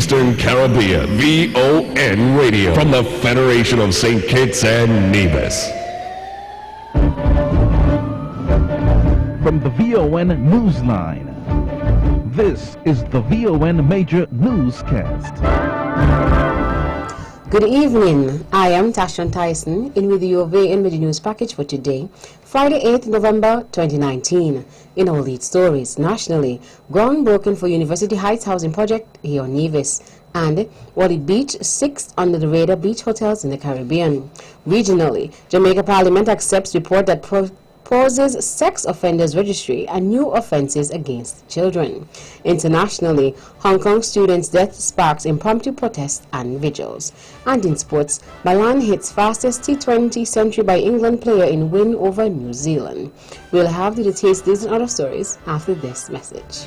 Eastern Caribbean. VON Radio from the Federation of St. Kitts and Nevis. From the VON Newsline, this is the VON Major Newscast. Good evening. I am Tashan Tyson in with your VON Major News package for today, Friday 8th November 2019. In our lead stories, nationally, groundbreaking for University Heights housing project here on Nevis, and Wally Beach, 6 under the radar beach hotels in the Caribbean. Regionally, Jamaica Parliament accepts report that proposes sex offenders registry and new offences against children. Internationally, Hong Kong students' death sparks impromptu protests and vigils. And in sports, Milan hits fastest T20 century by England player in win over New Zealand. We'll have the details, these and other stories after this message.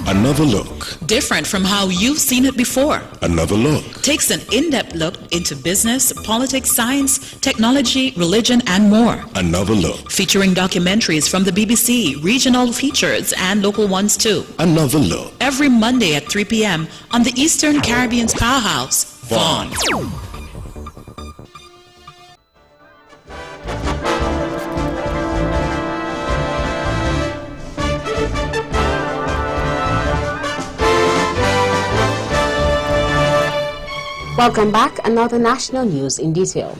Another look. Different from how you've seen it before. Another look. Takes an in-depth look into business, politics, science, technology, religion, and more. Another look. Featuring documentaries from the BBC, regional features, and local ones too. Another look. Every Monday at 3 p.m. on the Eastern Caribbean's powerhouse, VON. Welcome back. Another national news in detail.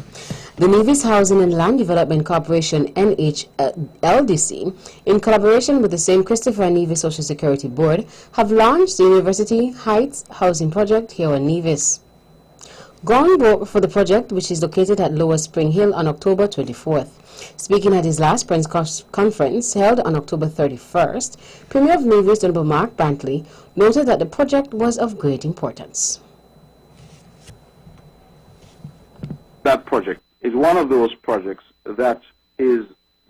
The Nevis Housing and Land Development Corporation, NHLDC, in collaboration with the St. Christopher and Nevis Social Security Board, have launched the University Heights housing project here on Nevis. Groundbreaking for the project, which is located at Lower Spring Hill, on October 24th. Speaking at his last press conference held on October 31st, Premier of Nevis, Honorable Mark Brantley, noted that the project was of great importance. That project is one of those projects that is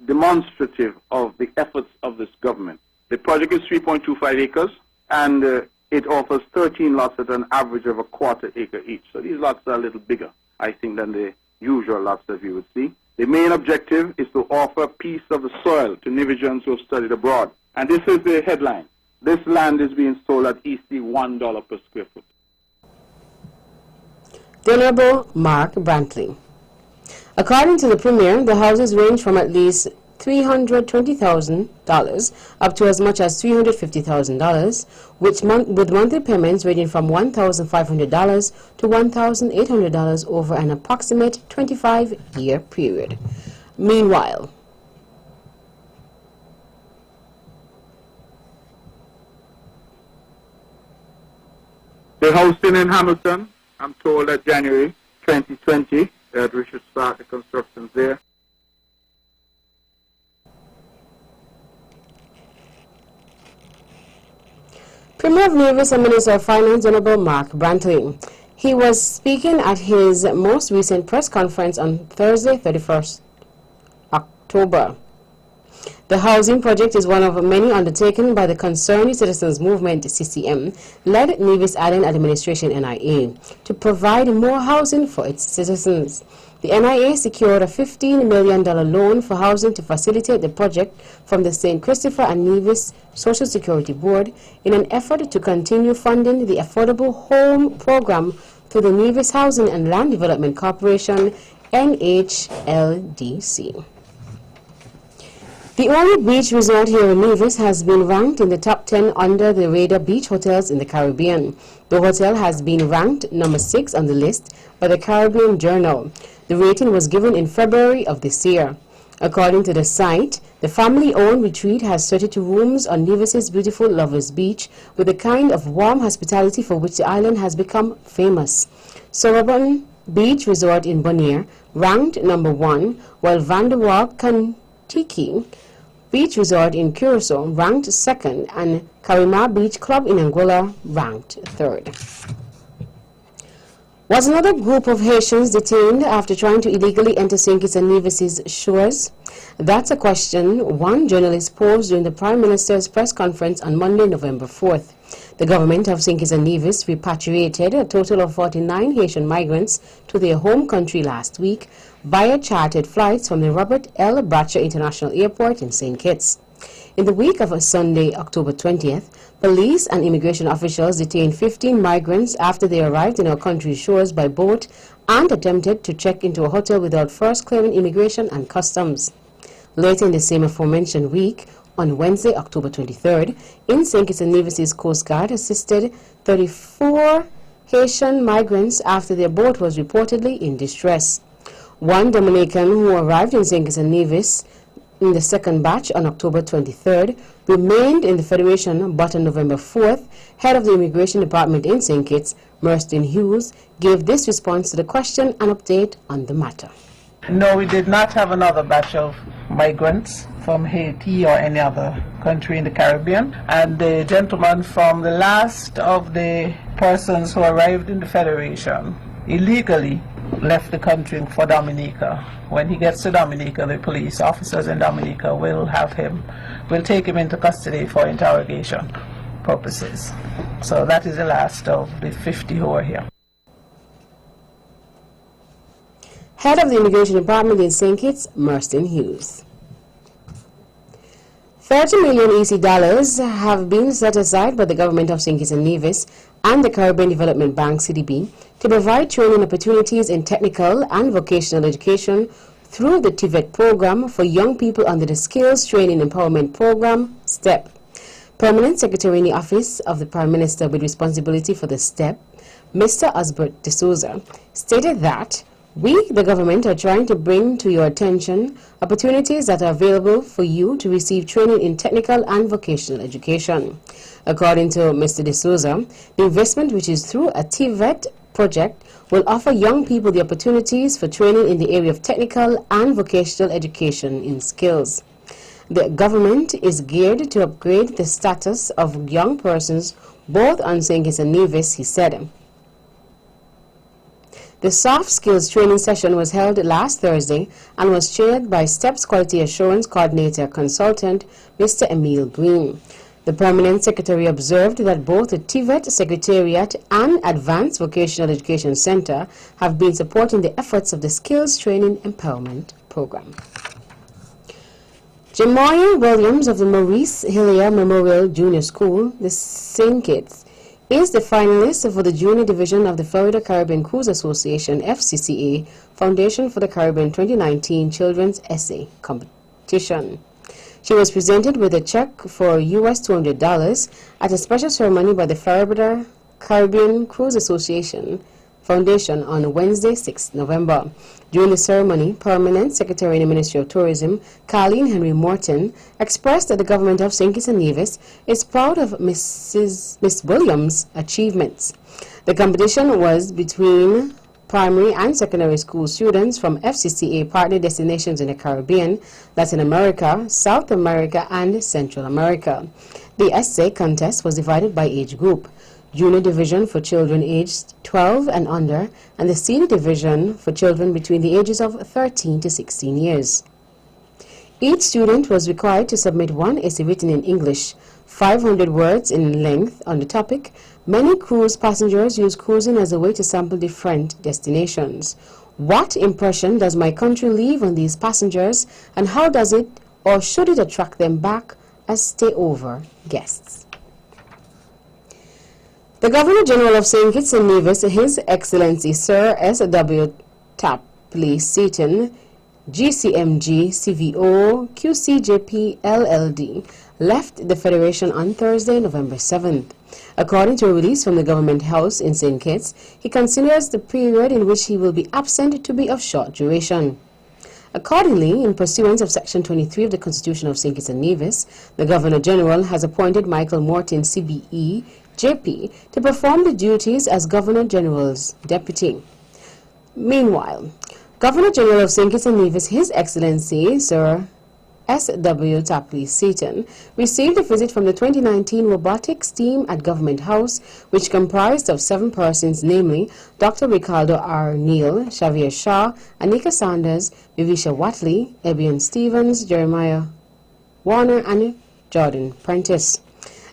demonstrative of the efforts of this government. The project is 3.25 acres, and it offers 13 lots at an average of a quarter acre each. So these lots are a little bigger, I think, than the usual lots that you would see. The main objective is to offer a piece of the soil to Nevisians who have studied abroad. And this is the headline. This land is being sold at easily $1 per square foot. The Honorable Mark Brantley. According to the Premier, the houses range from at least $320,000 up to as much as $350,000, with monthly payments ranging from $1,500 to $1,800 over an approximate 25-year period. Meanwhile, the housing in Hamilton, I'm told that January 2020 that we should start the construction there. Premier of Nevis and Minister of Finance, Honorable Mark Brantley. He was speaking at his most recent press conference on Thursday, 31st October. The housing project is one of many undertaken by the Concerned Citizens Movement, CCM, led Nevis Island Administration, NIA, to provide more housing for its citizens. The NIA secured a $15 million loan for housing to facilitate the project from the St. Christopher and Nevis Social Security Board in an effort to continue funding the Affordable Home Program through the Nevis Housing and Land Development Corporation, NHLDC. The only beach resort here in Nevis has been ranked in the top 10 under the radar beach hotels in the Caribbean. The hotel has been ranked number 6 on the list by the Caribbean Journal. The rating was given in February of this year. According to the site, the family-owned retreat has 32 rooms on Nevis's beautiful Lovers Beach with the kind of warm hospitality for which the island has become famous. Sowerburn Beach Resort in Bonaire ranked number 1, while Vanderwalk Kantiki Beach Resort in Curacao ranked 2nd, and Karima Beach Club in Angola ranked 3rd. Was another group of Haitians detained after trying to illegally enter St. Kitts and Nevis' shores? That's a question one journalist posed during the Prime Minister's press conference on Monday, November 4th. The government of St. Kitts and Nevis repatriated a total of 49 Haitian migrants to their home country last week via chartered flights from the Robert L. Bratcher International Airport in St. Kitts. In the week of Sunday, October 20th, police and immigration officials detained 15 migrants after they arrived in our country's shores by boat and attempted to check into a hotel without first clearing immigration and customs. Later in the same aforementioned week, on Wednesday, October 23rd, in St. Kitts and Nevis' Coast Guard assisted 34 Haitian migrants after their boat was reportedly in distress. One Dominican who arrived in St. Kitts and Nevis in the second batch on October 23rd remained in the Federation, but on November 4th, head of the Immigration Department in St. Kitts, Merston Hughes, gave this response to the question and update on the matter. No, we did not have another batch of migrants from Haiti or any other country in the Caribbean. And the gentleman from the last of the persons who arrived in the Federation illegally left the country for Dominica. When he gets to Dominica, the police officers in Dominica will take him into custody for interrogation purposes. So that is the last of the 50 who are here. Head of the Immigration Department in St. Kitts, Merston Hughes. $30 million EC dollars have been set aside by the government of St. Kitts and Nevis and the Caribbean Development Bank, CDB, to provide training opportunities in technical and vocational education through the TVET program for young people under the Skills Training Empowerment Program, STEP. Permanent Secretary in the Office of the Prime Minister with responsibility for the STEP, Mr. Osbert de Souza, stated that we, the government, are trying to bring to your attention opportunities that are available for you to receive training in technical and vocational education. According to Mr. de Souza, the investment, which is through a TVET project, will offer young people the opportunities for training in the area of technical and vocational education in skills. The government is geared to upgrade the status of young persons both on St. Kitts and Nevis, he said. The soft skills training session was held last Thursday and was chaired by STEP's Quality Assurance Coordinator Consultant, Mr. Emil Green. The Permanent Secretary observed that both the TVET Secretariat and Advanced Vocational Education Center have been supporting the efforts of the Skills Training Empowerment Program. Jamoya Williams of the Maurice Hillier Memorial Junior School, the St. Kitts, is the finalist for the Junior Division of the Florida Caribbean Cruise Association FCCA Foundation for the Caribbean 2019 Children's Essay Competition. She was presented with a check for US $200 at a special ceremony by the Florida Caribbean Cruise Association Foundation on Wednesday, 6 November. During the ceremony, Permanent Secretary in the Ministry of Tourism, Carleen Henry Morton, expressed that the government of St. Kitts and Nevis is proud of Miss Williams' achievements. The competition was between primary and secondary school students from FCCA partner destinations in the Caribbean, Latin America, South America, and Central America. The essay contest was divided by age group. Junior Division for children aged 12 and under, and the Senior Division for children between the ages of 13 to 16 years. Each student was required to submit one essay written in English, 500 words in length on the topic. Many cruise passengers use cruising as a way to sample different destinations. What impression does my country leave on these passengers, and how does it or should it attract them back as stay-over guests? The Governor-General of St. Kitts and Nevis, His Excellency Sir S.W. Tapley Seaton, GCMG CVO QCJP LLD, left the Federation on Thursday, November 7th. According to a release from the Government House in St. Kitts, he considers the period in which he will be absent to be of short duration. Accordingly, in pursuance of Section 23 of the Constitution of St. Kitts and Nevis, the Governor-General has appointed Michael Morton, CBE, JP, to perform the duties as Governor-General's deputy. Meanwhile, Governor-General of St. Kitts and Nevis, His Excellency Sir S.W. Tapley Seaton, received a visit from the 2019 robotics team at Government House, which comprised of 7 persons, namely Dr. Ricardo R. Neal, Xavier Shaw, Anika Sanders, Vivisha Watley, Ebion Stevens, Jeremiah Warner, and Jordan Prentice.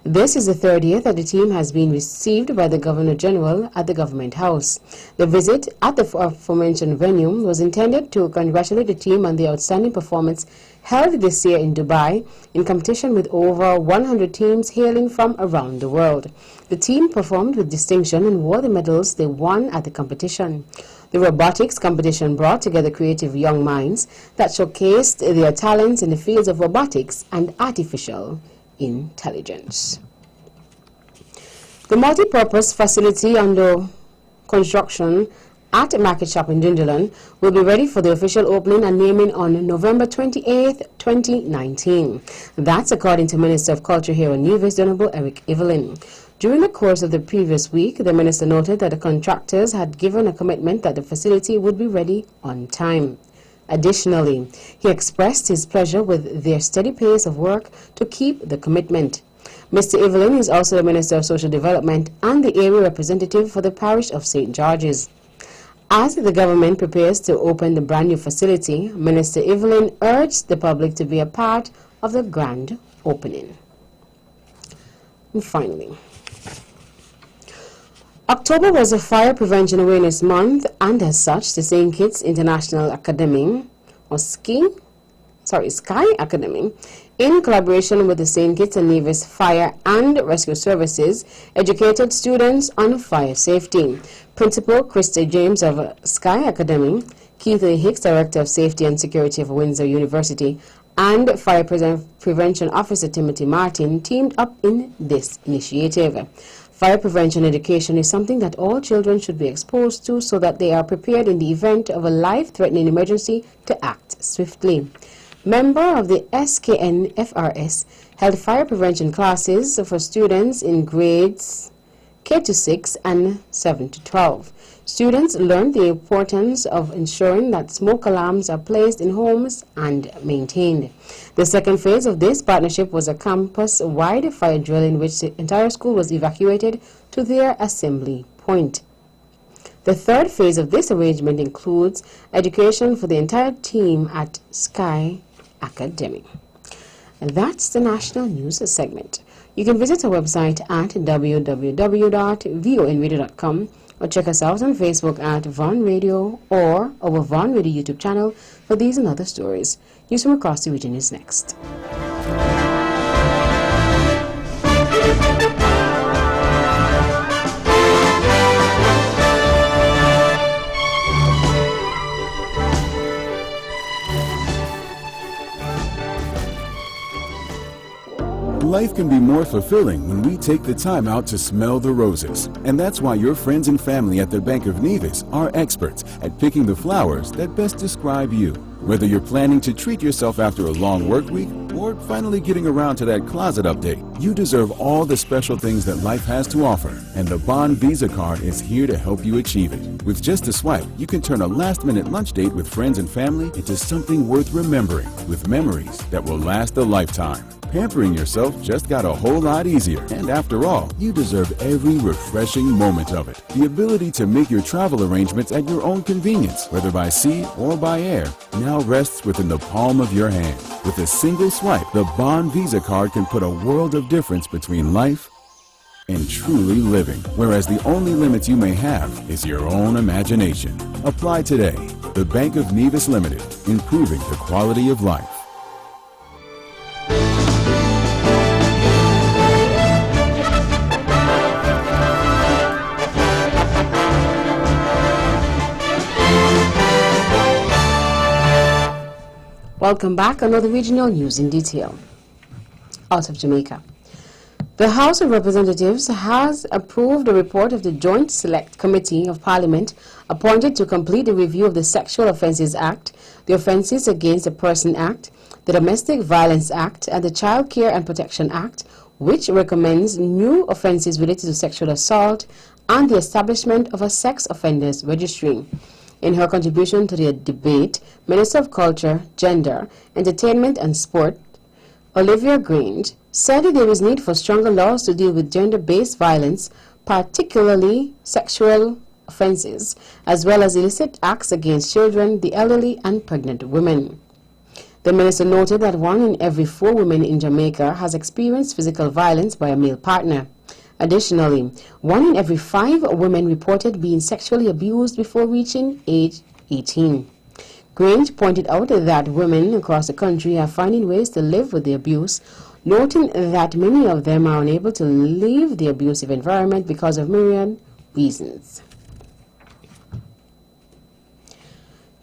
This is the 3rd year that the team has been received by the Governor General at the Government House. The visit at the aforementioned venue was intended to congratulate the team on the outstanding performance held this year in Dubai in competition with over 100 teams hailing from around the world. The team performed with distinction and wore the medals they won at the competition. The robotics competition brought together creative young minds that showcased their talents in the fields of robotics and artificial intelligence. The multi-purpose facility under construction at Market Shop in Dunderland will be ready for the official opening and naming on November 28, 2019. That's according to Minister of Culture here in Nevis, Honorable Eric Evelyn. During the course of the previous week, the minister noted that the contractors had given a commitment that the facility would be ready on time. Additionally, he expressed his pleasure with their steady pace of work to keep the commitment. Mr. Evelyn is also the Minister of Social Development and the area representative for the parish of St. George's. As the government prepares to open the brand new facility, Minister Evelyn urged the public to be a part of the grand opening. And finally, October was a Fire Prevention Awareness Month, and as such, the St. Kitts International Academy, or Sky Academy, in collaboration with the St. Kitts and Nevis Fire and Rescue Services, educated students on fire safety. Principal Krista James of Sky Academy, Keith A. Hicks, Director of Safety and Security of Windsor University, and Fire Prevention Officer Timothy Martin teamed up in this initiative. Fire prevention education is something that all children should be exposed to so that they are prepared in the event of a life-threatening emergency to act swiftly. Member of the SKN FRS held fire prevention classes for students in grades K to 6 and 7 to 12. Students learned the importance of ensuring that smoke alarms are placed in homes and maintained. The second phase of this partnership was a campus-wide fire drill in which the entire school was evacuated to their assembly point. The third phase of this arrangement includes education for the entire team at Sky Academy. And that's the national news segment. You can visit our website at www.vonradio.com or check us out on Facebook at Von Radio or our Von Radio YouTube channel for these and other stories. News from across the region is next. Life can be more fulfilling when we take the time out to smell the roses. And that's why your friends and family at the Bank of Nevis are experts at picking the flowers that best describe you. Whether you're planning to treat yourself after a long work week or finally getting around to that closet update, you deserve all the special things that life has to offer. And the Bond Visa card is here to help you achieve it. With just a swipe, you can turn a last-minute lunch date with friends and family into something worth remembering with memories that will last a lifetime. Pampering yourself just got a whole lot easier. And after all, you deserve every refreshing moment of it. The ability to make your travel arrangements at your own convenience, whether by sea or by air, now rests within the palm of your hand. With a single swipe, the Bond Visa card can put a world of difference between life and truly living. Whereas the only limit you may have is your own imagination. Apply today. The Bank of Nevis Limited, improving the quality of life. Welcome back. Another regional news in detail. Out of Jamaica. The House of Representatives has approved a report of the Joint Select Committee of Parliament appointed to complete the review of the Sexual Offences Act, the Offences Against a Person Act, the Domestic Violence Act, and the Child Care and Protection Act, which recommends new offences related to sexual assault and the establishment of a sex offenders registry. In her contribution to the debate, Minister of Culture, Gender, Entertainment and Sport, Olivia Grange, said that there is need for stronger laws to deal with gender-based violence, particularly sexual offences, as well as illicit acts against children, the elderly and pregnant women. The minister noted that 1 in every 4 women in Jamaica has experienced physical violence by a male partner. Additionally, 1 in every 5 women reported being sexually abused before reaching age 18. Grange pointed out that women across the country are finding ways to live with the abuse, noting that many of them are unable to leave the abusive environment because of myriad reasons.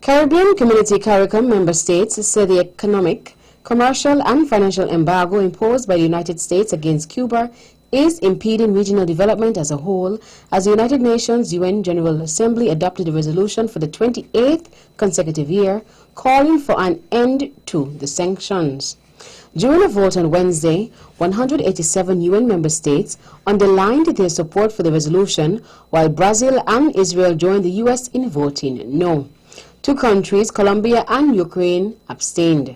Caribbean Community CARICOM member states say the economic, commercial and financial embargo imposed by the United States against Cuba is impeding regional development as a whole, as the United Nations UN General Assembly adopted a resolution for the 28th consecutive year calling for an end to the sanctions. During a vote on Wednesday, 187 UN member states underlined their support for the resolution, while Brazil and Israel joined the US in voting no. 2 countries, Colombia and Ukraine, abstained.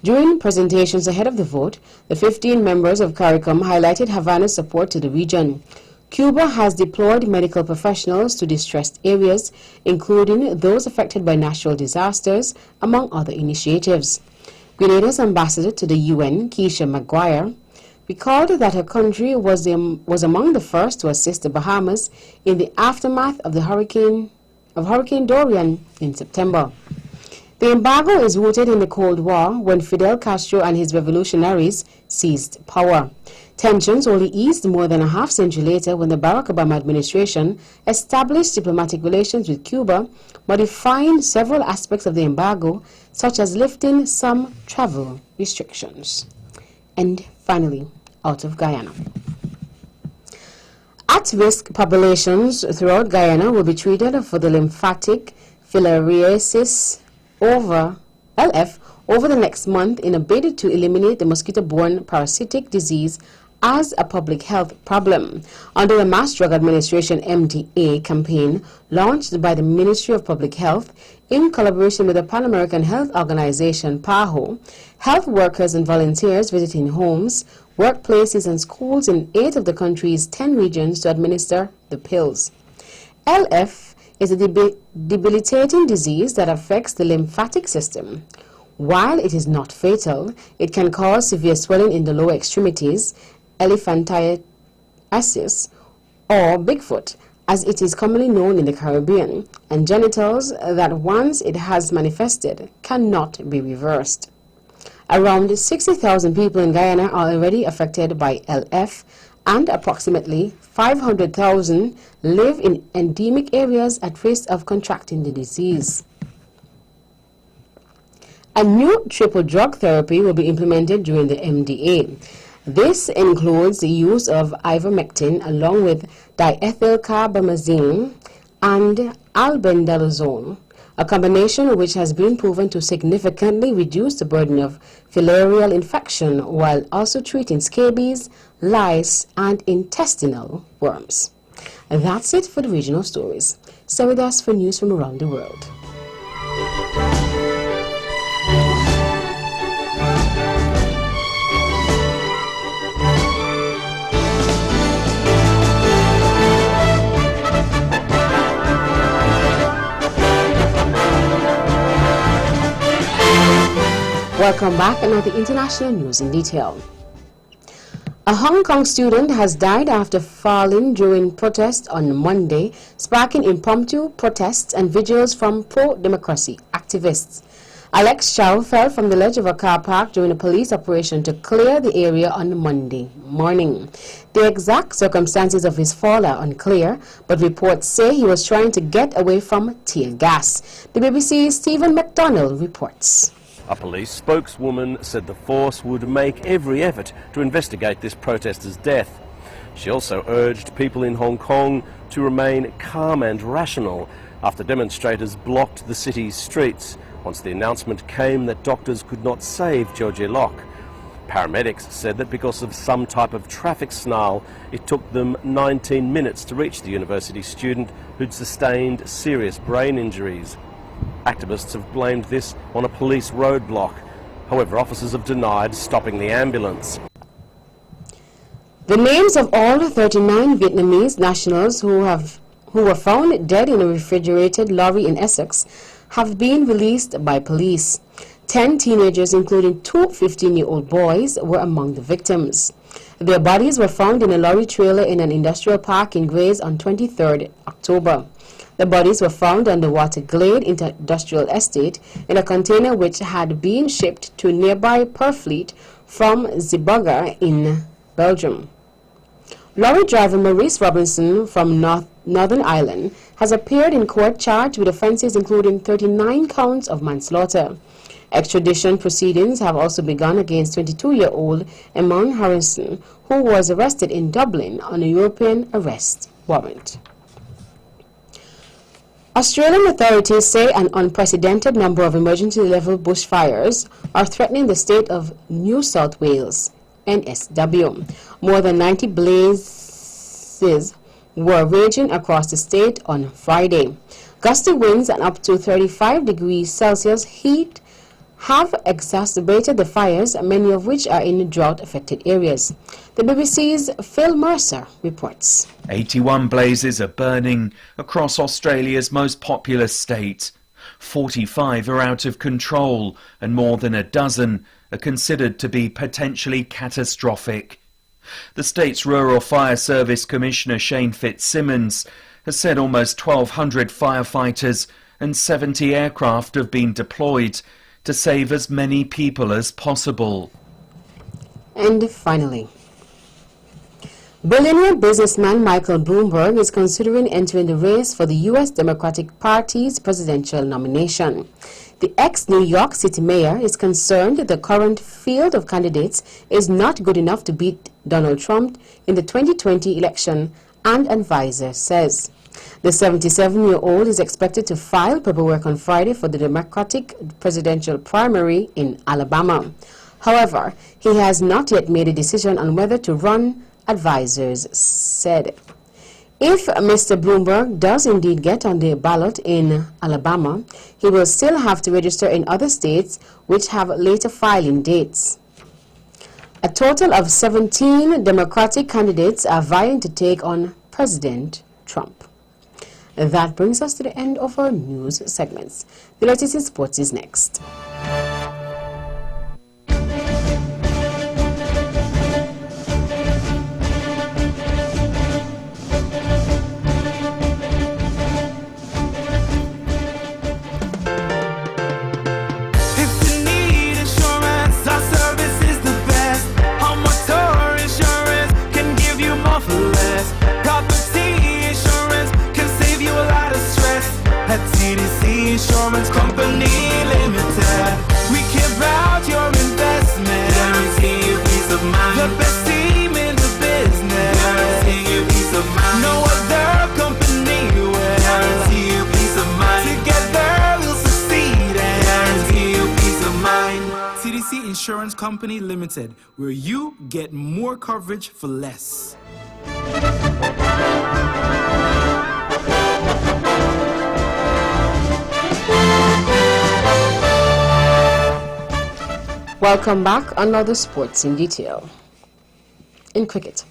During presentations ahead of the vote, the 15 members of CARICOM highlighted Havana's support to the region. Cuba has deployed medical professionals to distressed areas, including those affected by natural disasters, among other initiatives. Grenada's ambassador to the UN, Keisha Maguire, recalled that her country was among the first to assist the Bahamas in the aftermath of Hurricane Dorian in September. The embargo is rooted in the Cold War, when Fidel Castro and his revolutionaries seized power. Tensions only eased more than a half-century later when the Barack Obama administration established diplomatic relations with Cuba, modifying several aspects of the embargo, such as lifting some travel restrictions. And finally, out of Guyana. At-risk populations throughout Guyana will be treated for the lymphatic filariasis LF over the next month in a bid to eliminate the mosquito-borne parasitic disease as a public health problem under a Mass Drug Administration MDA campaign launched by the Ministry of Public Health in collaboration with the Pan American Health Organization PAHO. Health workers and volunteers visiting homes, workplaces and schools in 8 of the country's 10 regions to administer the pills. LF is a debilitating disease that affects the lymphatic system. While it is not fatal, it can cause severe swelling in the lower extremities, elephantiasis, or Bigfoot, as it is commonly known in the Caribbean, and genitals that once it has manifested cannot be reversed. Around 60,000 people in Guyana are already affected by LF, and approximately 500,000 live in endemic areas at risk of contracting the disease. A new triple drug therapy will be implemented during the MDA. This includes the use of ivermectin along with diethylcarbamazine and albendazole, a combination which has been proven to significantly reduce the burden of filarial infection while also treating scabies, lice, and intestinal worms. And that's it for the regional stories. Stay with us for news from around the world. Welcome back, and now the international news in detail. A Hong Kong student has died after falling during protests on Monday, sparking impromptu protests and vigils from pro-democracy activists. Alex Chow fell from the ledge of a car park during a police operation to clear the area on Monday morning. The exact circumstances of his fall are unclear, but reports say he was trying to get away from tear gas. The BBC's Stephen McDonnell reports. A police spokeswoman said the force would make every effort to investigate this protester's death. She also urged people in Hong Kong to remain calm and rational after demonstrators blocked the city's streets once the announcement came that doctors could not save Georgie Locke. Paramedics said that because of some type of traffic snarl, it took them 19 minutes to reach the university student who'd sustained serious brain injuries. Activists have blamed this on a police roadblock. However, officers have denied stopping the ambulance. The names of all 39 Vietnamese nationals who were found dead in a refrigerated lorry in Essex have been released by police. 10 teenagers, including 2 15-year-old boys, were among the victims. Their bodies were found in a lorry trailer in an industrial park in Grays on 23rd October. The bodies were found on the Water Glade Industrial Estate in a container which had been shipped to nearby Purfleet from Zeebrugge in Belgium. Lorry driver Maurice Robinson from Northern Ireland has appeared in court charged with offences including 39 counts of manslaughter. Extradition proceedings have also begun against 22-year-old Eamon Harrison, who was arrested in Dublin on a European arrest warrant. Australian authorities say an unprecedented number of emergency-level bushfires are threatening the state of New South Wales, NSW. More than 90 blazes were raging across the state on Friday. Gusty winds and up to 35 degrees Celsius heat have exacerbated the fires, many of which are in drought-affected areas. The BBC's Phil Mercer reports. 81 blazes are burning across Australia's most populous state. 45 are out of control, and more than a dozen are considered to be potentially catastrophic. The state's Rural Fire Service Commissioner Shane Fitzsimmons has said almost 1,200 firefighters and 70 aircraft have been deployed to save as many people as possible. And finally, billionaire businessman Michael Bloomberg is considering entering the race for the U.S. Democratic Party's presidential nomination. The ex-New York City mayor is concerned that the current field of candidates is not good enough to beat Donald Trump in the 2020 election, an advisor says. The 77-year-old is expected to file paperwork on Friday for the Democratic presidential primary in Alabama. However, he has not yet made a decision on whether to run, advisors said. If Mr. Bloomberg does indeed get on the ballot in Alabama, he will still have to register in other states which have later filing dates. A total of 17 Democratic candidates are vying to take on President Trump. That brings us to the end of our news segments. The latest in sports is next. Insurance Company Limited. We care about your investment. Guarantee you peace of mind. The best team in the business. Guarantee you peace of mind. No other company will guarantee you peace of mind. Together we'll succeed and guarantee you peace of mind. CDC Insurance Company Limited, where you get more coverage for less. Welcome back. Another sports in detail. In cricket,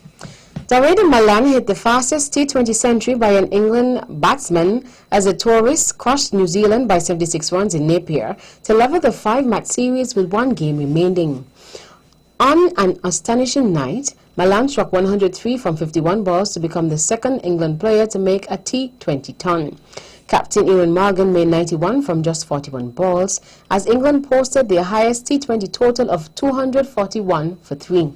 Dawid Malan hit the fastest T20 century by an England batsman as the Tourists crushed New Zealand by 76 runs in Napier to level the 5-match series with 1 game remaining. On an astonishing night, Malan struck 103 from 51 balls to become the second England player to make a T20 ton. Captain Ewan Morgan made 91 from just 41 balls, as England posted their highest T20 total of 241 for 3.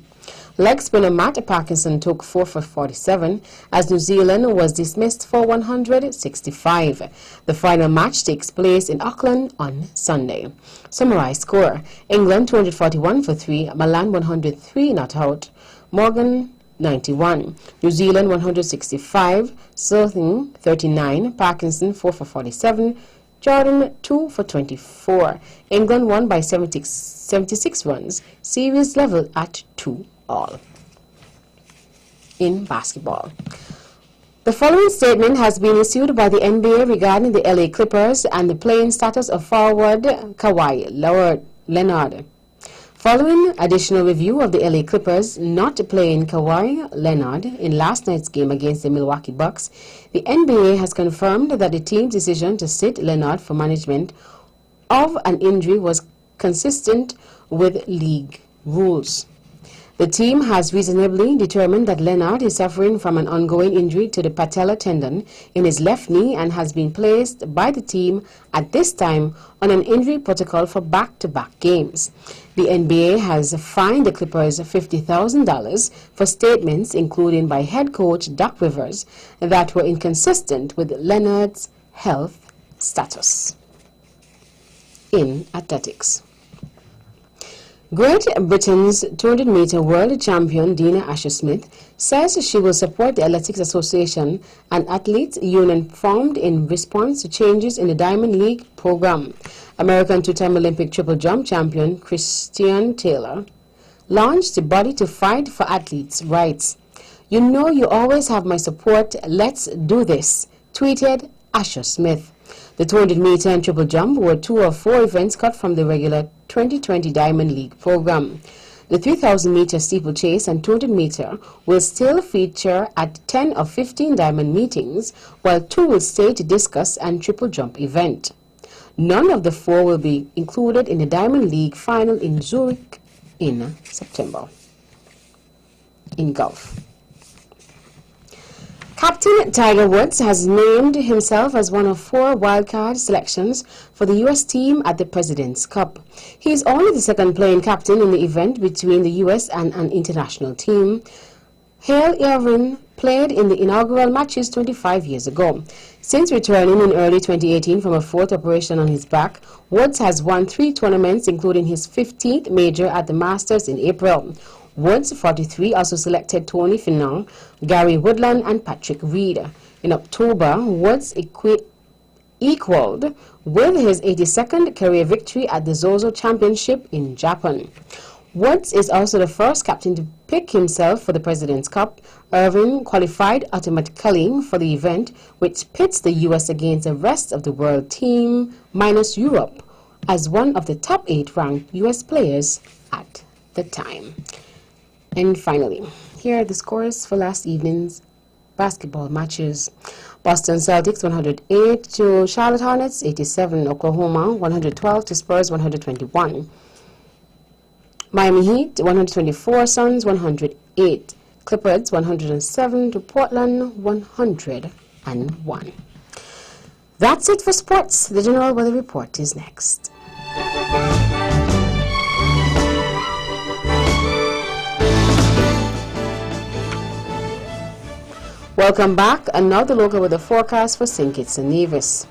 Leg spinner Matt Parkinson took 4 for 47, as New Zealand was dismissed for 165. The final match takes place in Auckland on Sunday. Summarized score: England 241 for 3, Malan 103 not out, Morgan 91, New Zealand 165, Sirling 39, Parkinson 4 for 47, Jordan 2 for 24. England won by 76 runs. Series level at 2-all. In basketball, the following statement has been issued by the NBA regarding the LA Clippers and the playing status of forward Kawhi Leonard. Following additional review of the LA Clippers not playing Kawhi Leonard in last night's game against the Milwaukee Bucks, the NBA has confirmed that the team's decision to sit Leonard for management of an injury was consistent with league rules. The team has reasonably determined that Leonard is suffering from an ongoing injury to the patella tendon in his left knee and has been placed by the team at this time on an injury protocol for back-to-back games. The NBA has fined the Clippers $50,000 for statements, including by head coach Doc Rivers, that were inconsistent with Leonard's health status. In athletics, Great Britain's 200-meter world champion Dina Asher-Smith says she will support the Athletics Association, an athletes' union formed in response to changes in the Diamond League program. American two-time Olympic triple jump champion Christian Taylor launched the Body to Fight for Athletes' Rights. "You know you always have my support. Let's do this," tweeted Asher-Smith. The 200-meter and triple jump were two of four events cut from the regular 2020 Diamond League program. The 3,000-meter steeplechase and 200-meter will still feature at 10 of 15 Diamond meetings, while two will stay to discus and triple jump event. None of the four will be included in the Diamond League final in Zurich in September. In golf, Captain Tiger Woods has named himself as one of 4 wildcard selections for the U.S. team at the President's Cup. He is only the second playing captain in the event between the U.S. and an international team. Hale Irvin played in the inaugural matches 25 years ago. Since returning in early 2018 from a fourth operation on his back, Woods has won 3 tournaments, including his 15th major at the Masters in April. Woods, 43, also selected Tony Finau, Gary Woodland, and Patrick Reed. In October, Woods equaled with his 82nd career victory at the Zozo Championship in Japan. Woods is also the first captain to pick himself for the President's Cup. Irvin qualified automatically for the event, which pits the U.S. against the rest of the world team, minus Europe, as one of the top 8 ranked U.S. players at the time. And finally, here are the scores for last evening's basketball matches. Boston Celtics 108 to Charlotte Hornets 87. Oklahoma 112 to Spurs 121. Miami Heat 124. Suns 108. Clippers 107 to Portland 101. That's it for sports. The General Weather Report is next. Welcome back, and now the local weather forecast for St. Kitts and Nevis.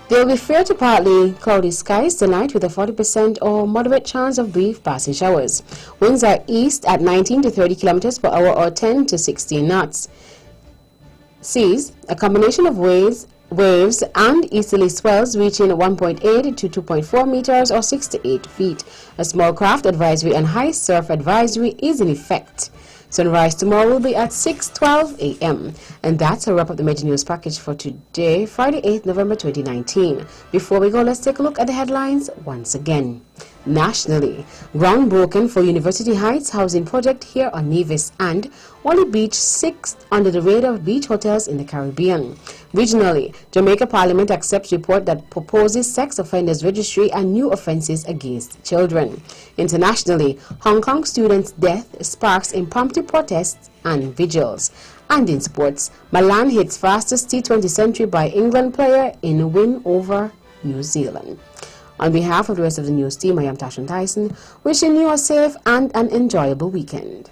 There will be fair to partly cloudy skies tonight with a 40% or moderate chance of brief passing showers. Winds are east at 19 to 30 kilometers per hour or 10 to 16 knots. Seas, a combination of waves and easterly swells reaching 1.8 to 2.4 meters or 6 to 8 feet. A small craft advisory and high surf advisory is in effect. Sunrise tomorrow will be at 6:12 a.m. And that's a wrap up the Major News Package for today, Friday, 8th November 2019. Before we go, let's take a look at the headlines once again. Nationally, groundbroken for University Heights housing project here on Nevis, and Wally Beach 6th under the radar of beach hotels in the Caribbean. Regionally, Jamaica Parliament accepts report that proposes sex offenders registry and new offences against children. Internationally, Hong Kong students' death sparks impromptu protests and vigils. And in sports, Milan hits fastest T20 century by England player in a win over New Zealand. On behalf of the rest of the news team, I am Tashan Tyson, wishing you a safe and an enjoyable weekend.